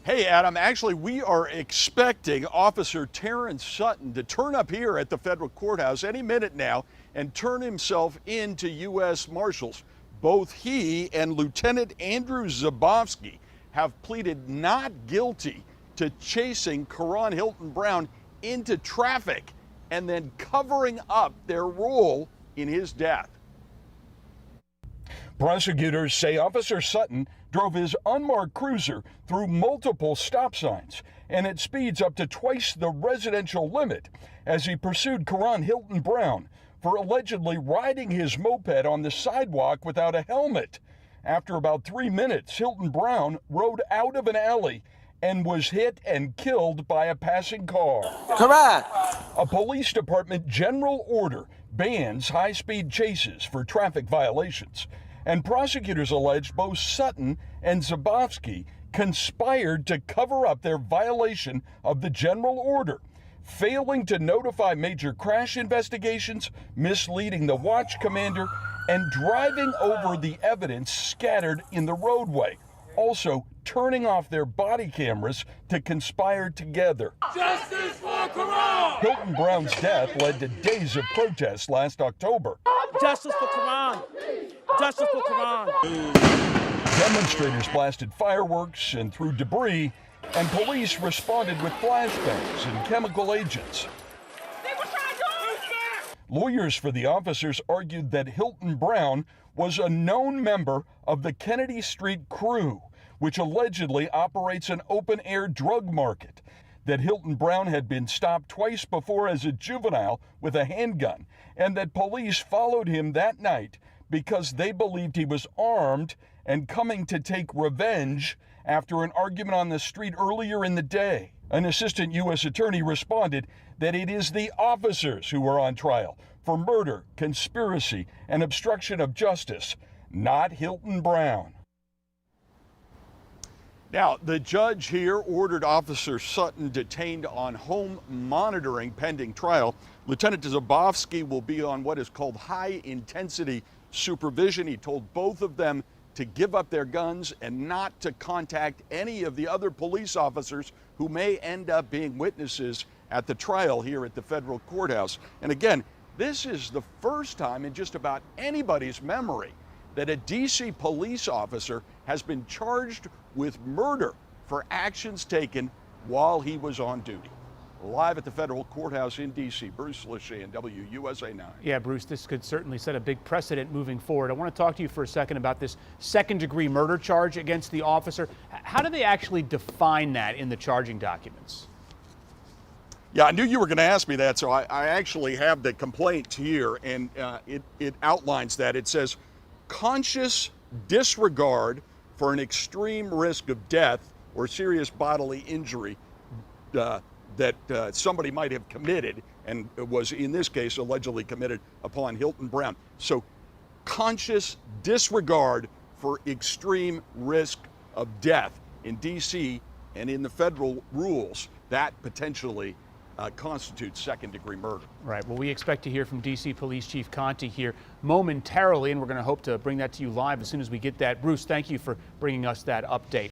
Hey, Adam, actually, we are expecting Officer Terrence Sutton to turn up here at the federal courthouse any minute now and turn himself into U.S. Marshals. Both he and Lieutenant Andrew Zabowski have pleaded not guilty to chasing Karon Hylton-Brown into traffic and then covering up their role in his death. Prosecutors say Officer Sutton drove his unmarked cruiser through multiple stop signs and at speeds up to twice the residential limit as he pursued Karon Hylton-Brown for allegedly riding his moped on the sidewalk without a helmet. After about 3 minutes, Hylton-Brown rode out of an alley and was hit and killed by a passing car. Correct. A police department general order bans high-speed chases for traffic violations. And prosecutors allege both Sutton and Zabowski conspired to cover up their violation of the general order, failing to notify major crash investigations, misleading the watch commander, and driving over the evidence scattered in the roadway. Also, turning off their body cameras to conspire together. Justice for Karon! Hylton-Brown's death led to days of protests last October. Justice for Karon! Justice for Karon! Demonstrators blasted fireworks and threw debris, and police responded with flashbangs and chemical agents. Lawyers for the officers argued that Hylton-Brown was a known member of the Kennedy Street crew, which allegedly operates an open-air drug market, that Hylton-Brown had been stopped twice before as a juvenile with a handgun, and that police followed him that night because they believed he was armed and coming to take revenge after an argument on the street earlier in the day. An assistant U.S. attorney responded that it is the officers who are on trial for murder, conspiracy, and obstruction of justice, not Hylton-Brown. Now, the judge here ordered Officer Sutton detained on home monitoring pending trial. Lieutenant Zabowski will be on what is called high-intensity supervision. He told both of them to give up their guns and not to contact any of the other police officers who may end up being witnesses at the trial here at the federal courthouse. And again, this is the first time in just about anybody's memory that a D.C. police officer has been charged with murder for actions taken while he was on duty. Live at the federal courthouse in D.C., Bruce Lachey, WUSA 9. Yeah, Bruce, this could certainly set a big precedent moving forward. I want to talk to you for a second about this second-degree murder charge against the officer. How do they actually define that in the charging documents? Yeah, I knew you were going to ask me that, so I actually have the complaint here, and it outlines that. It says, conscious disregard for an extreme risk of death or serious bodily injury that somebody might have committed, and was in this case allegedly committed upon Hylton-Brown. So conscious disregard for extreme risk of death in D.C. and in the federal rules, that potentially constitutes second-degree murder. Right. Well, we expect to hear from D.C. Police Chief Conte here momentarily, and we're going to hope to bring that to you live as soon as we get that. Bruce, thank you for bringing us that update.